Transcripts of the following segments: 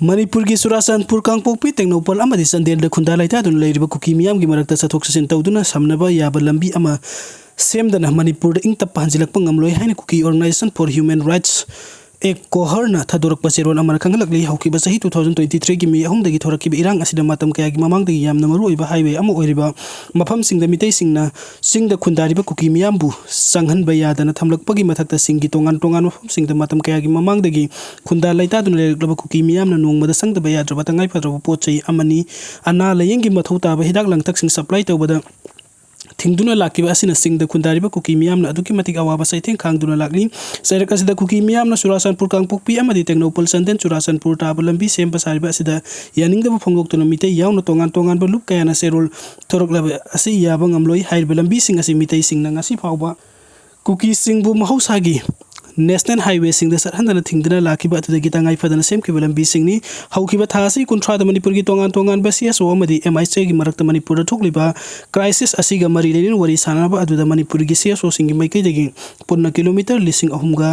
मणिपुर की चुराचांदपुर कांगपोकपी टेक्नोपल अमदी चंदेल खुंदा लाइतादुन लेरिबा कुकी मियाम की मरक्ता चथोक चसिन तौदुना समनबा याबा लंबी अमा सेमदना मणिपुर इंग तप हंजिलकपा ngamloi haina Kuki organisation for human rights एक कोहरना थादोरक पसेरोन अमर खंगलकली हौकी बसही 2023 की मी अहुम दगी थोरकी इरांग असिदा मतम कया की ममांग दगी यामना मरु ओइबा हाईवे अमा ओइरिबा मफम सिंग द मितै सिंगना सिंग द खुंदारिबा कुकी मियामबु संघन बयादना थमलकपगी मथकता सिंग की तोंगान तोंगान मफम सिंग द मतम कया की ममांग दगी खुंदा लैता दुन लेरकलबा कुकी मियामना नोंगमदा संग द बयाद्रबा तंगाई फद्रबा पोचै अमनी अना लयंगी मथौ ताबा हिदाक लंगथक सिंग सप्लाई तौबदा थिंगदुना लाकिबा असिना सिंग द खुंदारिबा कुकी मियामना अदुकी मतिक अवाबा सैथें खांगदुना लाकनी सैरक असिदा कुकी मियामना चुराचांदपुर कांगपोकपी अमदी टेक्नोपल संदेन चुराचांदपुर ताबा लंबी सेम बसारिबा असिदा यानिंगदबा फोंगोक्तुना मितै यावना तोंगान तोंगान बा लुप कयाना सेरोल थोरकलबा असि याबा ngamloi हाइरबा लंबी सिंग असि मितै सिंगना ngasi फावबा कुकी सिंगबु महौसागी नेशनल हाईवे सिंग सतहंदना थिंगदना लाकिबा अतुदगी तंगाई फदना सेमखिबा लंबी सिंगनी हौकिबा थासी कुंथ्रादा मणिपुर की तोंगान तोंगान बा सीएसओ अमदी एमआईसी की मरक्ता मणिपुर थोकलिबा क्राइसिस असिगा मरी लेनिन वरी सानाबा अदुदा मणिपुर की सीएसओ सिंगी माइकैदगी पुन्ना किलोमीटर लिसिंग अहुमगा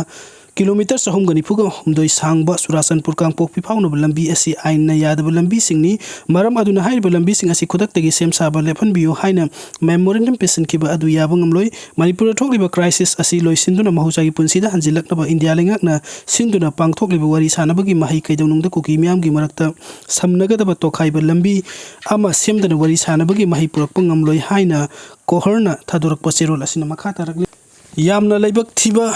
किलोमीटर सहम गनिफुगा हमदोई सांगबा चुराचांदपुर कांगपोकपी फावनबा लंबी असि आइनना यादबा लंबी सिंगनी मरम अदुना हाइरबा लंबी सिंग असि खुदक्तगी सेम साबा लेफनबियो हाइना मेमोरेंडम पेशनखिबा अदु याबा ngamloi मणिपुर थोकलिबा क्राइसिस असि लोइसिनदुना महौसागी पुनसिदा हंजिलकनबा इंडिया लेंगकना सिंदुना पांगथोकलिबा वरी सानाबगी महै कैदौनुंगदा कुकी मियामगी मरक्ता समनगदबा तोखाइबा लंबी अमा सेमदना वरी सानाबगी महै पुरकपा ngamloi हाइना कोहरना थादोरकपा चेरोल असिना मखा तारकले यामना लैबक थिबा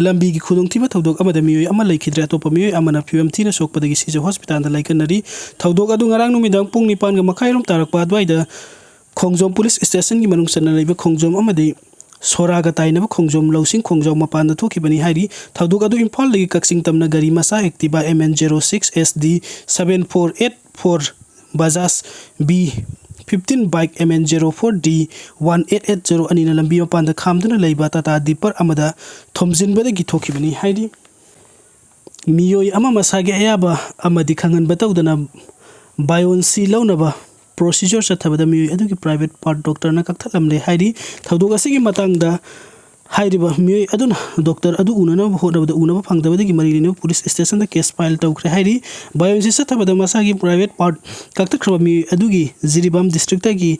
लंबी की खुदों थीबा थौदोक अमदा मियोय अमा लैखिद्रे अतोपा मियोय अमना फिवम थीना सोकपदगी सिजे हॉस्पिटल दा लाइकनरी थौदोक अदु ngarang नुमिदांग पुंग 9 गा मखाइरोम तारकपा अदवाइदा खोंजोम पुलिस स्टेशन की मनुंग सन्ना लैबा खोंजोम अमदी सोरागा ताइनबा खोंजोम लौसिंग खोंजोम मपान थोखिबनी हाइरी थौदोक अदु इम्फाल लगी कक्सिंग तमना गरी मसा Activa MN06 SD 7484 Bajaj B15 bike MN04D 1880 अनिना लंबी मपान खामदुना लैबा टाटा दीपर अमदा थोमजिनबदगी थोखिबनी हाइरी मियोय अमा मसागे अयाबा अमदी खंगन बतौदना बायोन्सी लौनबा प्रोसीजर चथबदा मियोय अदुगी प्राइवेट पार्ट डॉक्टर ना कक्थलमले हाइरी थौदोक असिगी मतंगदा हाइरिबा मियोय अदुना डॉक्टर अदु उननबा होनबदा उनबा फंगदबदगी मरिलिनो पुलिस स्टेशन दा केस फाइल तौखरे हाइरी बायोन्सी चथबदा मसागी प्राइवेट पार्ट कक्थख्रबा मियोय अदुगी जिरीबाम डिस्ट्रिक्ट की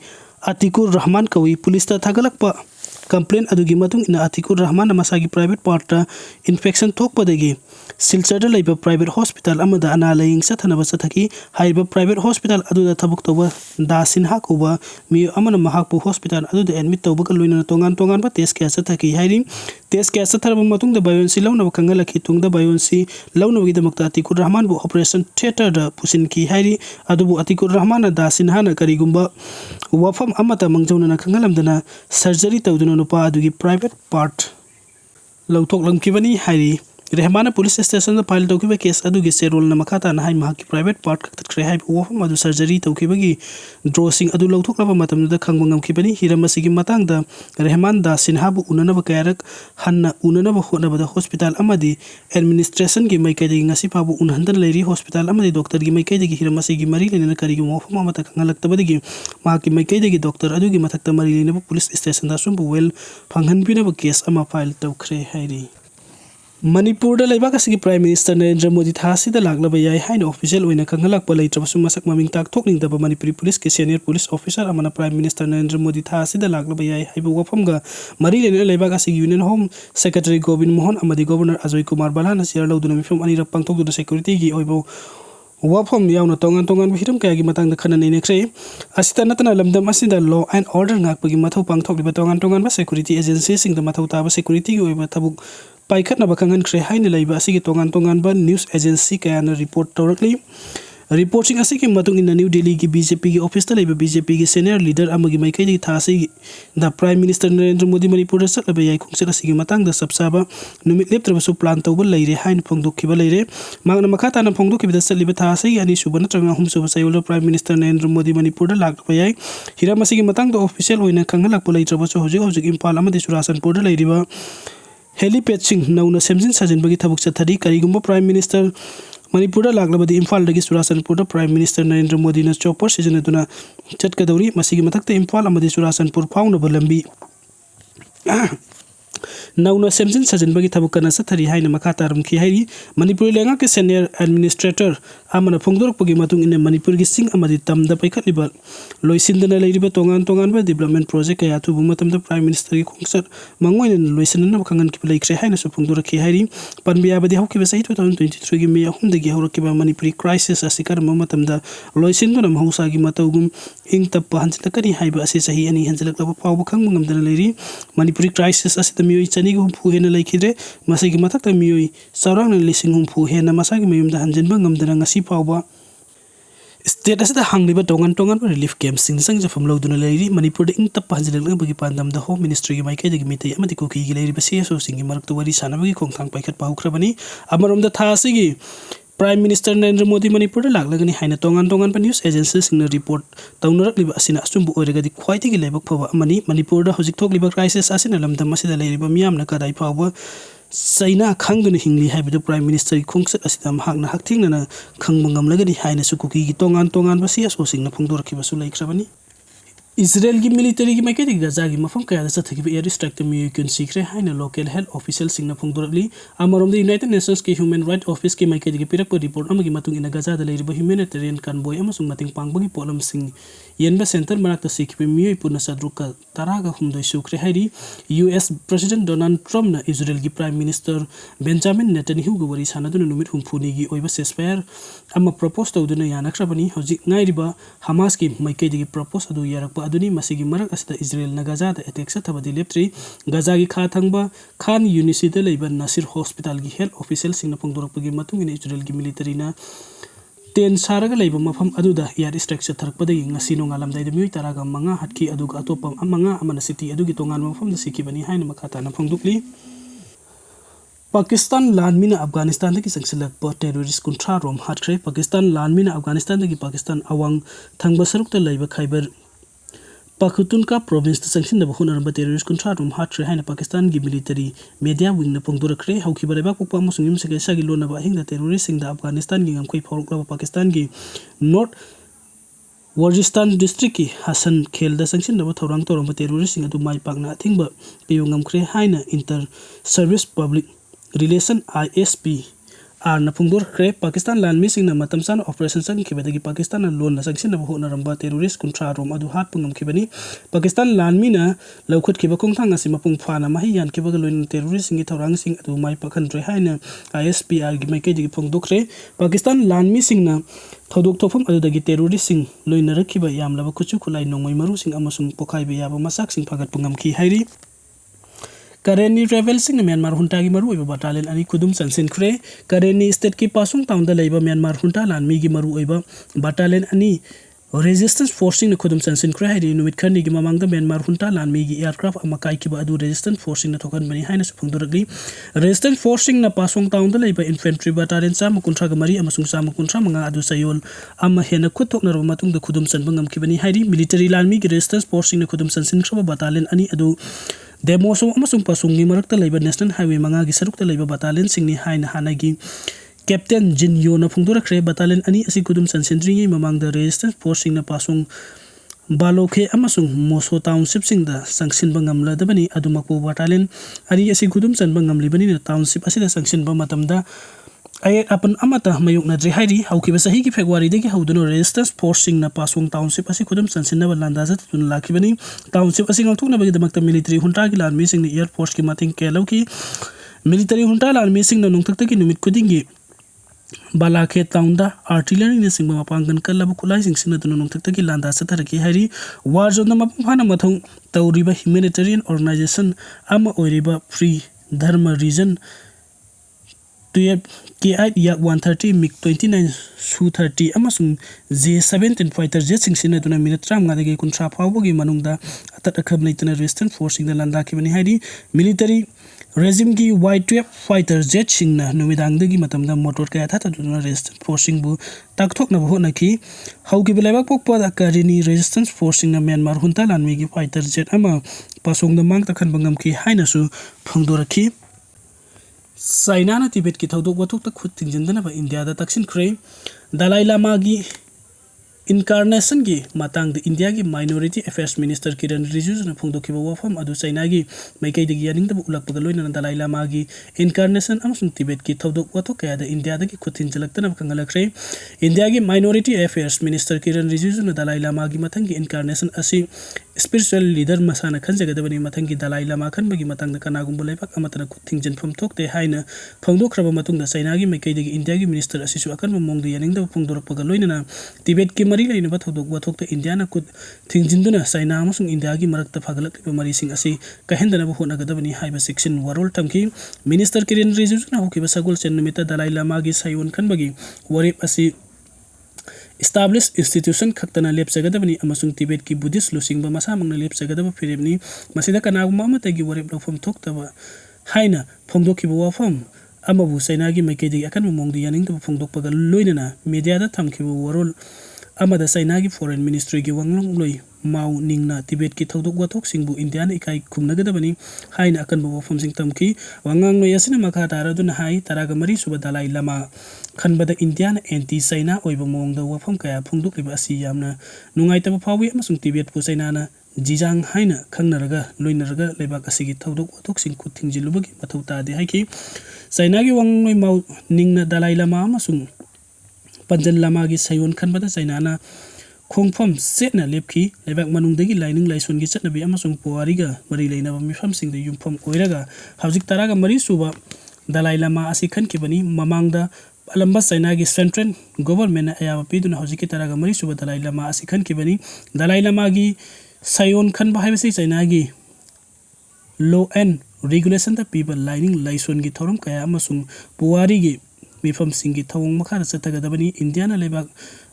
अतिकुर रहमान कवी पुलिस ता थागलकपा कंप्लेन अदुगी मतुंग इना अतिकुर रहमान मसागी प्राइवेट पार्ट इन्फेक्शन थोकपदगी सिलचर लैबा प्राइवेट हॉस्पिटल अमदा अना लयिंग सथनबा सथकी हाइबा प्राइवेट हॉस्पिटल अदुदा थबक तौबा दासिनहा कोबा मियो अमना महाकपु हॉस्पिटल अदुदा एडमिट तौबा लोइना तोंगान तोंगान बा टेस्ट क्या सथकी हाइरी टेस्ट क्या सथरबा मतुंग द बायोन्सी लौनबा खंगलखि तुंग द बायोन्सी लौनबगी दमकता अतिकुर रहमान बु ऑपरेशन थिएटर द पुसिनकी हाइरी अदुबु अतिकुर रहमान दासिनहा न करिगुंबा वफम अमता मंगजौना खंगलमदना सर्जरी तौदुना नुपा अदुगी प्राइवेट पार्ट लौथोकलमकिबनी हाइरी रहमान पुलिस स्टेशन फाइल तौखिबा केस अदुगी सेरोल न मखाता न हाइ महाकी प्राइवेट पार्ट कक्तख्रे हाइ वफम अदु सर्जरी तौखिबगी ड्रोसिंग अदु लौथोकलबा मतमदा खंगबा ngamखिबनी हिरमसिगी मतंगदा रहमान दा सिन्हाबु उननबा कयारक हन्ना उननबा होनबदा हॉस्पिटल अमदी एडमिनिस्ट्रेशन की माइकैदगी ngasi फाबु उनहंदन लेरी हॉस्पिटल अमदी डॉक्टर की माइकैदगी हिरमसिगी मरी लेना करिगी वफम अमता खंगलक्तबदगी माकी माइकैदगी डॉक्टर अदुगी मथक्ता मरी लेना पुलिस स्टेशन दा सुंबु वेल फंगहनबिनबा केस अमा फाइल तौखरे हाइरी मणिपुर लेबाक असि प्राइम मिनिस्टर नरेंद्र मोदी थासीदा लागलबा याय हाइन ऑफिशियल ओइना खंगलकपा लैत्रबसु मसक ममिंग ताक थोकनिंगदबा मणिपुरी पुलिस के सीनियर पुलिस ऑफिसर अमना प्राइम मिनिस्टर नरेंद्र मोदी थासीदा लागलबा याय हाइबा वफमगा मरी लेना लेबाक असि union home secretary Govind Mohan अमदी गवर्नर अजय कुमार बालाना शेयर लौदुना मिफम अनिरक पांगथोकदुना सिक्योरिटी की ओइबो वफम यावना तोंगान तोंगान हिरम कयागी मतंग खनन नेनेख्रे असिता नतना लमदम असिदा law and order ngakpagi mathau pangthokliba तोंगान तोंगान बा सिक्योरिटी एजेंसी सिंग द mathau ताबा सिक्योरिटी की ओइबा तबुक पाइखतनबा खंगनख्रे हाइन लैबा असिगी तोंगान तोंगान बा न्यूज एजेंसी कयाना रिपोर्ट तौरकली रिपोर्टिंग असिगी मतुंग इन न्यू दिल्ली की बीजेपी की ऑफिस तलैबा बीजेपी की सीनियर लीडर अमगी माइकैदी थासी द प्राइम मिनिस्टर नरेंद्र मोदी मणिपुर चलबा याय खुंगसेल असिगी मतंग द सबसाबा नुमित लेप्त्रबसु प्लान तौबा लैरे हाइन फोंदोखिबा लैरे मांगना मखाताना फोंदोखिबा चलिबा थासी अनि सुबा नत्रंगा हुमसुबा सायोल प्राइम मिनिस्टर नरेंद्र मोदी मणिपुर लागबा याय हिराम असिगी मतंग द ऑफिशियल ओइना खंगलकपा लैत्रबसु हौजिक हौजिक इम्फाल अमदि चुराचांदपुर लैरिबा हेलीपैड सिंह नौना सेमजिन साजिनबगी थबुक चथरी करिगुंबा प्राइम मिनिस्टर मणिपुर लागलबदी इम्फाल दगी चुराचांदपुर प्राइम मिनिस्टर नरेंद्र मोदी न चॉपर सिजनदुना चटकदौरी मसिगी मथक्ते इम्फाल अमदि चुराचांदपुर फाउनबा लंबी नौना सेमजिन साजिनबगी थबुक कना चथरी हाइन मखा तारमखि हाइरी मणिपुर लेंगा के senior administrator amana phongdorpagi matung ina manipur gi sing amadi tamda paikhatliba loisindana leiriba tongan development project kaya tu bumatamda prime minister gi khungsat mangoina loisinana khangan ki laikre haina su phongdorakhi hairi panbiya badi haukiba sahi 2023 gi me ahumdagi haurakkiba manipuri crisis asikar matamda loisinduna mahausa gi matawgum ingtappa hanjilakani haiba ase sahi ani hanjilaklaba pawba khangma ngamdana leiri manipuri crisis asita Meeoi chani gi humpu hena laikhidre masagi mathakta Meeoi saurangna lising humpu hena masagi mayumda hanjinba ngamdana ngasi pawba state asida hangliba tongan relief camp sing sang jafam loduna leiri manipur ing tap hanjilak bagi pandam da home ministry gi maikai gi mitai amati kuki gi leiri basi so singi marak wari sana bagi khongthang paikhat pahukhrabani amarom da tha asigi Prime Minister Narendra Modi Manipur laglagani haina tongan news agencies sing report taunarakliba asina asumbu oiragadi khwaitigi lebak phawa amani Manipur da hojik thokliba crisis asina lamdam asida leiriba miyamna kadai phawa Saina khangduna hingli haibidu Prime Minister khungsat asida mahakna hakthingna khangmangam lagani haina sukuki gi tongan basi aso singna phongdorakhiba su laikhrabani Israel gi military gi maiketi Gaza gi mafam kaya da sathaki air strike Meeoi kun sikre haina local health official singna phongdorakli amarom the United Nations ki Human Rights Office ki maiketi gi pirakpa report amagi matung ina Gaza da leiriba humanitarian convoy amasung mating pangbagi polam sing yenba center manakta sikhi Meeoi purna sadruka taraga humdoi sukre hairi US President Donald Trump na Israel gi Prime Minister Benjamin Netanyahu gi wari sanaduna numit humphuni gi oiba ceasefire ama propose tawduna yanakhrabani hojik ngairiba Hamas ki maiketi gi propose adu yarakpa aduni masigi marak asida Israel na Gaza da attack sa thabadi leptri Gaza gi kha thangba Khan University da leiba Nasir Hospital gi health official singna phongdorakpagi matung ina Israel gi military na ten saraga leiba mafam aduda air strike sa tharakpadagi ngasi nongalamdai da Meeoi taraga manga hatki aduga atopa amanga amana city adugi tongan mafam da sikibani haina makata na phongdukli Pakistan landmina Afghanistan dagi sangsilakpa terrorist kuntra rom hatkre Pakistan landmina Afghanistan dagi Pakistan awang thangba sarukta leiba Khyber Pakhtunkhwa province ta sangshin da bahunaramba terrorist kuntra rom hatkre haina Pakistan gi military media wing na phongdorakre haukiba lebak pokpa amasung yumsage sagi lona ba hingda terrorist sing da Afghanistan gi ngamkhoi phauruklaba Pakistan gi North Waziristan district ki Hasan Khel da sangshin da thorang toramba terrorist sing adu mai pakna thingba peyo ngamkhre haina inter service public relation ISP na phongdorakre Pakistan landmi sing na matamsan operation sang khibadagi Pakistan na lon na sangshin da bahunaramba terrorist kuntra rom adu hat pungam khibani Pakistan landmi na laukhut khiba khongthang asi mapung phana mahi yan khiba loin terrorist sing thorang sing adu mai pakhan re haina ISPR gi mai ke gi phongdokre Pakistan landmi sing na thodok thofam adu dagi terrorist sing loina rakhiba yamlaba khuchu khulai nongmai maru sing amasung pokhai be yaba masak sing phagat pungam khi hairi Kareni travel sing Myanmar hunta gi maru oiba battalion ani khudum sansin khre Kareni state ki pasung town da leiba Myanmar hunta lanmi gi maru oiba battalion ani resistance forcing na khudum sansin khre hairi numit khani gi mamang da Myanmar hunta lanmi gi aircraft amakai ki ba adu resistance forcing na thokan bani haina suphungdoragli resistance forcing na pasung town da leiba infantry battalion sam kuntra ga mari amasung sam kuntra manga adu sayol amma hena khutok na ro matung da khudum san bangam ki bani hairi military lanmi gi resistance forcing na khudum sansin khaba battalion ani adu Demoso amasung pasungi marakta leiba National Highway manga gi sarukta leiba battalion singni haina hanagi Captain Jin Yo na phongdorakre battalion ani asi kudum sansendringi mamang da resistance force sing na pasung Balokhe amasung Moso township sing da sangsin bangamla dabani adumakpo battalion ari asi kudum san bangamli bani na township asida sangsin ba matamda ay apan amata mayuk na dre hairi haukiba sahi ki February degi hauduno resistance force sing na pasung township asi kudum sansin na balanda zat tun lakibani township asi ngthuk na bagi damakta military hunta gi lan mi sing ni air force ki mating kelau ki military hunta lan mi sing na nungtak ki numit kudingi balakhe taunda artillery ne sing mapangan kalabu kulai sing sin na nungtak ki landa satar ki hairi war zone na mapana mathong tawriba humanitarian organization ama oiriba free dharma region K8 yak 130 MiG 29 Su-30 amasung J-17 fighter jet sing sina duna minute tram nga dagi kuntra phawbogi manungda atat akhab leitana resistance force sing da landa khibani hairi military regime gi Y-12 fighter jet sing na numidang dagi matamda motor kaya thata duna resistance force sing bu takthok na bo na ki haugi belabak pokpa da karini resistance force sing na Myanmar hunta lanmi gi fighter jet ama pasung da mang takhan bangam ki haina su phangdorakhi China na Tibet ki thodok wathuk ta khut tingjindana ba India da taksin khre Dalai Lama gi incarnation gi matang de India gi minority affairs minister Kiran Rijiju na phongdokhiba wafam adu China gi maikai de yaning da ulak pagaloi na Dalai Lama gi incarnation amasung Tibet ki thodok wathok kaya da India da gi khutin jalakta na kangalakre India gi minority affairs minister Kiran Rijiju na Dalai Lama gi mathang gi incarnation asi spiritual leader masana khanjagadabani mathang gi Dalai Lama khan bagi matang da kanagum bulaipak amatana khuting janpham thokte haina phongdokraba matung da China gi maikai de India gi minister asi su akan mong de yaning da phongdorak pagaloi na Tibet ki mari lain ba thodok wathok te India na kut thingjinduna China amasung India gi marakta phagalak liba mari sing asi kahendana bu hona gadabani haiba section warol tamki minister Kiran Rijiju na hokiba sagol chen numita Dalai Lama gi sayon khan bagi warip asi established institution khaktana lepsagadabani amasung Tibet ki Buddhist lusingba masa mangna lepsagadaba firemni masida kanaguma amata gi warip lofam thoktaba haina phongdokhiba wafam amabu China gi maikai de akan mongdi yaning da phongdokpaga loinana media da thamkhiba warol amada China gi foreign ministry gi wanglong loi mau ningna Tibet ki thodok wathok singbu India na ikai khumnagadabani haina akan bo wafam sing tamki wangang loi asina makha taraduna hai taraga mari suba Dalai Lama khanbada India na anti China oiba mongda wafam kaya phongdokliba asi yamna nungaitaba phawi amasung Tibet pu China na jijang haina khangnaraga loinaraga lebak asigi thodok wathok sing khuthingjilubagi mathau tade haiki China gi wangloi mau ningna Dalai Lama amasung Panjan Lama gi sayon khanbada China na khongpham setna lepki lebak manungdagi lining laison gi chatnabi amasung puariga mari leinaba mifam sing de yumpham oiraga hawjik taraga mari suba Dalai Lama asi khankibani mamangda alamba China gi central government ayaba piduna hawjik taraga mari suba Dalai Lama asi khankibani Dalai Lama gi sayon khanba haibasi China gi law and regulation da people lining laison gi thorum kaya amasung puari gi mifam singi thawong makhara chatagadabani India na lebak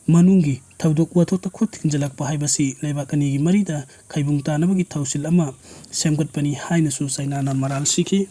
manungi thodok wathok ta khut hinjalak pa haibasi lebak ani gi marida khaibung tanabagi thausil ama semgat pani haina su China na maral sikhi